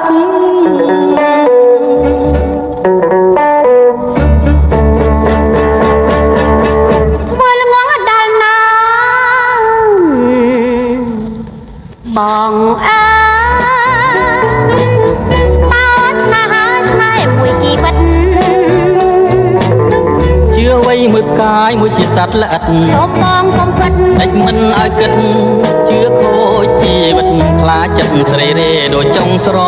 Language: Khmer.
ធ្វើល្ងងដល់ណាបងអើតើស្នេហាស្នេហ៍មួយជីវិតជឿអ្វីមួយផ្កាយមួយជាសត្វល្អិតសូមបងកុំគិតតិចមិនឲ្យគិតជឿខូចជីវិតខ្លាចចិត្តស្រីរេដូចចុងស្រ